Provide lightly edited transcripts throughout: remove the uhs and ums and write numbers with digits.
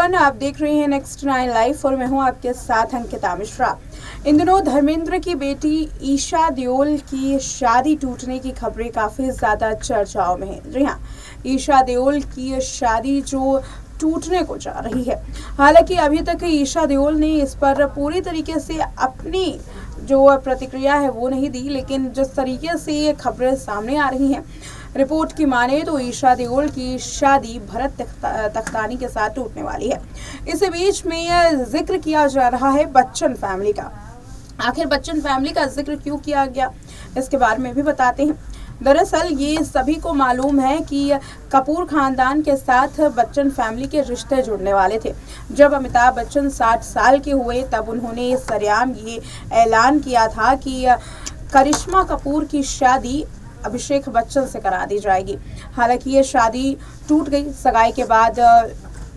Everyone, आप देख रहे हैं नेक्स्ट 9 लाइव और मैं हूं आपके साथ अंकिता मिश्रा। इन दिनों धर्मेंद्र की बेटी ईशा देओल की शादी टूटने की खबरें काफ़ी ज़्यादा चर्चाओं में हैं। जी हाँ, ईशा देओल की शादी जो टूटने को जा रही है। हालांकि अभी तक ईशा देओल ने इस पर पूरी तरीके से अपनी जो प्रतिक्रिया है वो नहीं दी, लेकिन जिस तरीके से ये खबरें सामने आ रही हैं, रिपोर्ट की माने तो ईशा देओल की शादी भरत तख्तानी के साथ टूटने वाली है। इस बीच में जिक्र किया जा रहा है बच्चन फैमिली का। आखिर बच्चन फैमिली का जिक्र क्यों किया गया, इसके बारे में भी बताते हैं। दरअसल ये सभी को मालूम है कि कपूर खानदान के साथ बच्चन फैमिली के रिश्ते जुड़ने वाले थे। जब अमिताभ बच्चन 60 साल के हुए तब उन्होंने सरेआम ये ऐलान किया था कि करिश्मा कपूर की शादी अभिषेक बच्चन से करा दी जाएगी। हालांकि ये शादी टूट गई। सगाई के बाद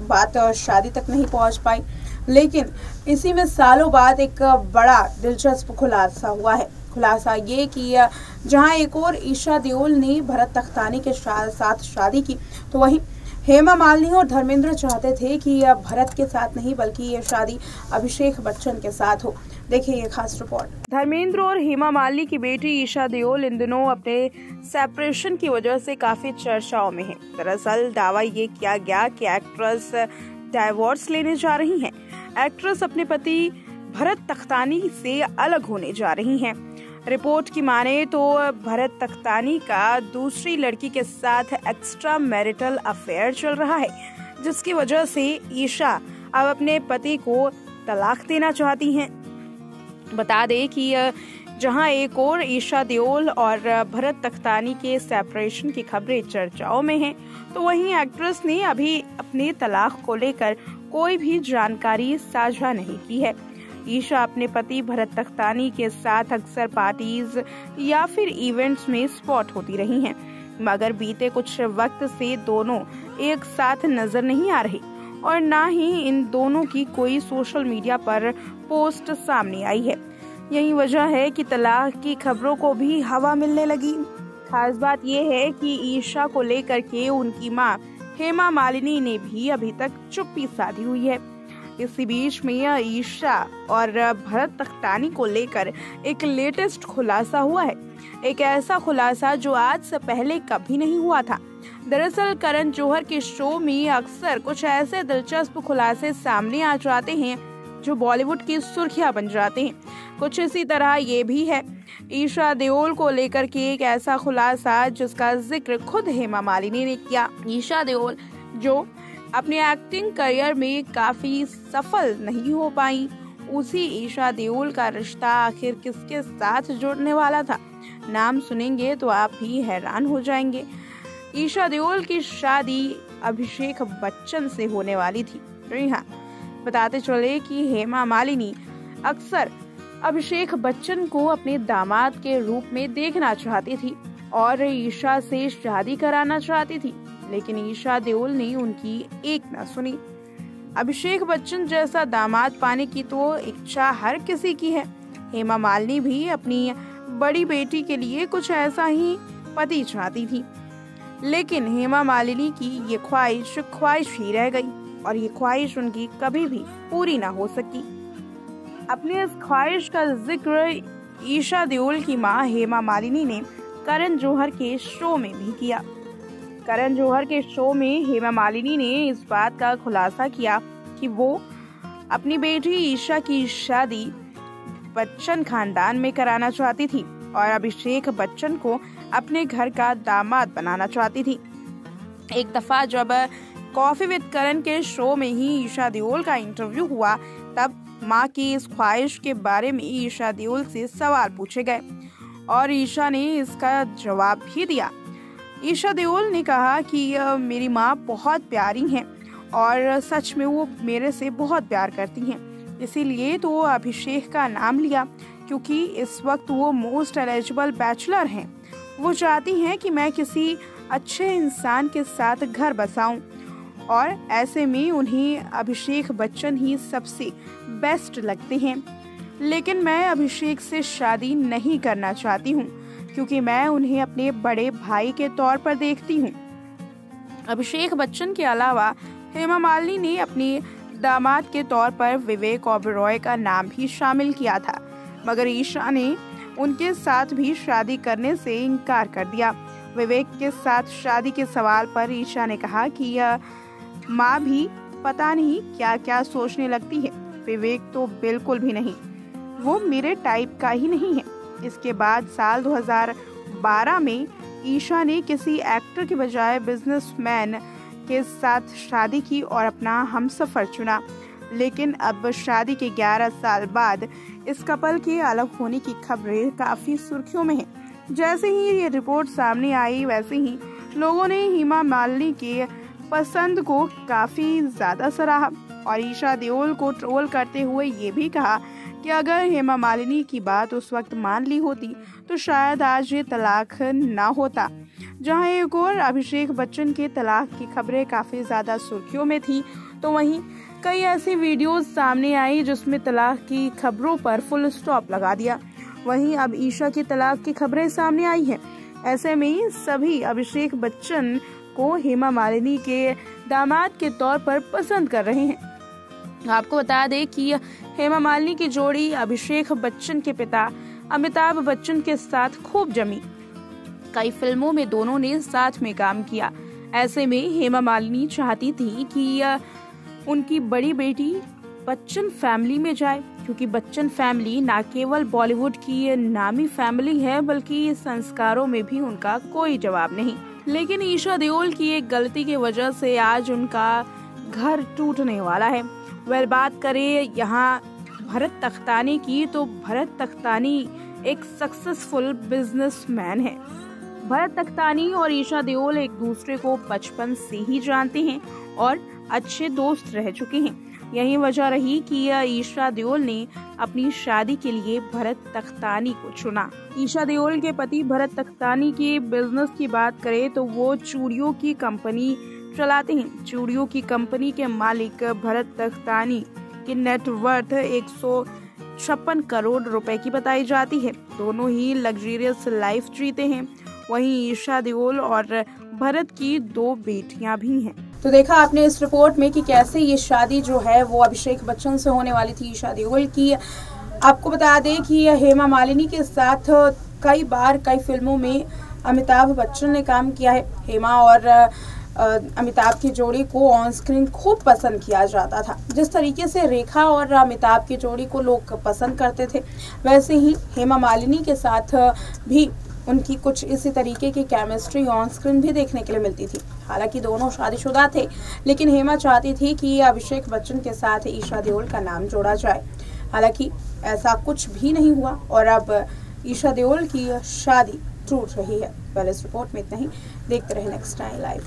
बात शादी तक नहीं पहुंच पाई, लेकिन इसी में सालों बाद एक बड़ा दिलचस्प खुलासा हुआ है। खुलासा ये कि जहां एक और ईशा देओल ने भरत तख्तानी के साथ शादी की, तो वहीं हेमा मालिनी और धर्मेंद्र चाहते थे कि भरत के साथ नहीं बल्कि ये शादी अभिषेक बच्चन के साथ हो। देखिए ये खास रिपोर्ट। धर्मेंद्र और हेमा मालिनी की बेटी ईशा देओल इन दिनों अपने सेपरेशन की वजह से काफी चर्चाओं में है। दरअसल दावा ये किया गया कि एक्ट्रेस डाइवोर्स लेने जा रही हैं। एक्ट्रेस अपने पति भरत तख्तानी से अलग होने जा रही हैं। रिपोर्ट की माने तो भरत तख्तानी का दूसरी लड़की के साथ एक्स्ट्रा मैरिटल अफेयर चल रहा है, जिसकी वजह से ईशा अब अपने पति को तलाक देना चाहती हैं। बता दें कि जहां एक और ईशा देओल और भरत तख्तानी के सेपरेशन की खबरें चर्चाओं में हैं, तो वहीं एक्ट्रेस ने अभी अपने तलाक को लेकर कोई भी जानकारी साझा नहीं की है। ईशा अपने पति भरत तख्तानी के साथ अक्सर पार्टीज या फिर इवेंट्स में स्पॉट होती रही हैं, मगर बीते कुछ वक्त से दोनों एक साथ नजर नहीं आ रही और ना ही इन दोनों की कोई सोशल मीडिया पर पोस्ट सामने आई है। यही वजह है कि तलाक की खबरों को भी हवा मिलने लगी। खास बात यह है कि ईशा को लेकर के उनकी मां हेमा मालिनी ने भी अभी तक चुप्पी साधी हुई है। इसी बीच में ईशा और भरत तख्तानी को लेकर एक लेटेस्ट खुलासा हुआ है। एक ऐसा खुलासा जो आज से पहले कभी नहीं हुआ था। दरअसल करण जौहर के शो में अक्सर कुछ ऐसे दिलचस्प खुलासे सामने आ जाते हैं जो बॉलीवुड की सुर्खियां बन जाते हैं। कुछ इसी तरह ये भी है। ईशा देओल को लेकर के एक ऐसा खुलासा जिसका जिक्र खुद हेमा मालिनी ने किया। ईशा देओल जो अपने एक्टिंग करियर में काफी सफल नहीं हो पाई, उसी ईशा देओल का रिश्ता आखिर किसके साथ जुड़ने वाला था? नाम सुनेंगे तो आप भी हैरान हो जाएंगे। ईशा देओल की शादी अभिषेक बच्चन से होने वाली थी। जी हाँ, बताते चले कि हेमा मालिनी अक्सर अभिषेक बच्चन को अपने दामाद के रूप में देखना चाहती थी और ईशा से शादी कराना चाहती थी, लेकिन ईशा देओल ने उनकी एक न सुनी। अभिषेक बच्चन जैसा दामाद पाने की तो इच्छा हर किसी की है। हेमा मालिनी भी अपनी बड़ी बेटी के लिए कुछ ऐसा ही पति चाहती थी, लेकिन हेमा मालिनी की ये ख्वाहिश ही रह गई और ये ख्वाहिश उनकी कभी भी पूरी ना हो सकी। अपनी इस ख्वाहिश का जिक्र ईशा देओल की मां हेमा मालिनी ने करण जौहर के शो में भी किया। करण जौहर के शो में हेमा मालिनी ने इस बात का खुलासा किया कि वो अपनी बेटी ईशा की शादी बच्चन खानदान में कराना चाहती थी और अभिषेक बच्चन को अपने घर का दामाद बनाना चाहती थी। एक दफा जब कॉफी विद करण के शो में ही ईशा देओल का इंटरव्यू हुआ, तब मां की इस ख्वाहिश के बारे में ईशा देओल से सवाल पूछे गए और ईशा ने इसका जवाब भी दिया। ईशा देओल ने कहा कि मेरी माँ बहुत प्यारी हैं और सच में वो मेरे से बहुत प्यार करती हैं, इसीलिए तो वो अभिषेक का नाम लिया क्योंकि इस वक्त वो मोस्ट एलिजिबल बैचलर हैं। वो चाहती हैं कि मैं किसी अच्छे इंसान के साथ घर बसाऊं और ऐसे में उन्हें अभिषेक बच्चन ही सबसे बेस्ट लगते हैं, लेकिन मैं अभिषेक से शादी नहीं करना चाहती हूँ क्योंकि मैं उन्हें अपने बड़े भाई के तौर पर देखती हूँ। अभिषेक बच्चन के अलावा हेमा मालिनी ने अपनी दामाद के तौर पर विवेक ओबेरॉय का नाम भी शामिल किया था, मगर ईशा ने उनके साथ भी शादी करने से इनकार कर दिया। विवेक के साथ शादी के सवाल पर ईशा ने कहा कि यह माँ भी पता नहीं क्या क्या सोचने लगती है। विवेक तो बिल्कुल भी नहीं, वो मेरे टाइप का ही नहीं है। इसके बाद साल 2012 में ईशा ने किसी एक्टर के बजाय बिजनेसमैन के साथ शादी की और अपना हमसफर चुना। लेकिन अब शादी के 11 साल बाद इस कपल के अलग होने की खबरें काफी सुर्खियों में हैं। जैसे ही ये रिपोर्ट सामने आई, वैसे ही लोगों ने हेमा मालिनी के पसंद को काफी ज्यादा सराहा और ईशा देओल को ट्रोल करते हुए ये भी कहा कि अगर हेमा मालिनी की बात उस वक्त मान ली होती तो शायद आज ये तलाक ना होता। जहां एक और अभिषेक बच्चन के तलाक की खबरें काफी ज्यादा सुर्खियों में थी, तो वहीं कई ऐसी वीडियोस सामने आई जिसमें तलाक की खबरों पर फुल स्टॉप लगा दिया। वहीं अब ईशा की तलाक की खबरें सामने आई हैं। ऐसे में सभी अभिषेक बच्चन को हेमा मालिनी के दामाद के तौर पर पसंद कर रहे हैं। आपको बता दें कि हेमा मालिनी की जोड़ी अभिषेक बच्चन के पिता अमिताभ बच्चन के साथ खूब जमी। कई फिल्मों में दोनों ने साथ में काम किया। ऐसे में हेमा मालिनी चाहती थी कि उनकी बड़ी बेटी बच्चन फैमिली में जाए, क्योंकि बच्चन फैमिली न केवल बॉलीवुड की नामी फैमिली है बल्कि संस्कारों में भी उनका कोई जवाब नहीं। लेकिन ईशा देओल की एक गलती की वजह से आज उनका घर टूटने वाला है। बात करें यहाँ भरत तख्तानी की, तो भरत तख्तानी एक सक्सेसफुल बिजनेसमैन है। भरत तख्तानी और ईशा देओल एक दूसरे को बचपन से ही जानते हैं और अच्छे दोस्त रह चुके हैं। यही वजह रही कि ईशा देओल ने अपनी शादी के लिए भरत तख्तानी को चुना। ईशा देओल के पति भरत तख्तानी के बिजनेस की बात करें तो वो चूड़ियों की कंपनी चलाते हैं। चूड़ियों की कंपनी के मालिक भरत तख्तानी की नेटवर्थ 156 करोड़ रुपए की बताई जाती है। दोनों ही लग्जरियस लाइफ जीते हैं। वहीं ईशा देओल और भरत की 2 बेटियां भी हैं। तो देखा आपने इस रिपोर्ट में कि कैसे ये शादी जो है वो अभिषेक बच्चन से होने वाली थी, ईशा देओल की। आपको बता दें कि हेमा मालिनी के साथ कई फिल्मों में अमिताभ बच्चन ने काम किया है। हेमा और अमिताभ की जोड़ी को ऑन स्क्रीन खूब पसंद किया जाता था। जिस तरीके से रेखा और अमिताभ की जोड़ी को लोग पसंद करते थे, वैसे ही हेमा मालिनी के साथ भी उनकी कुछ इसी तरीके की केमिस्ट्री ऑन स्क्रीन भी देखने के लिए मिलती थी। हालांकि दोनों शादीशुदा थे, लेकिन हेमा चाहती थी कि अभिषेक बच्चन के साथ ईशा देओल का नाम जोड़ा जाए। हालांकि ऐसा कुछ भी नहीं हुआ और अब ईशा देओल की शादी टूट रही है। पहले इस रिपोर्ट में इतना ही। देखते रहे नेक्स्ट टाइम लाइव।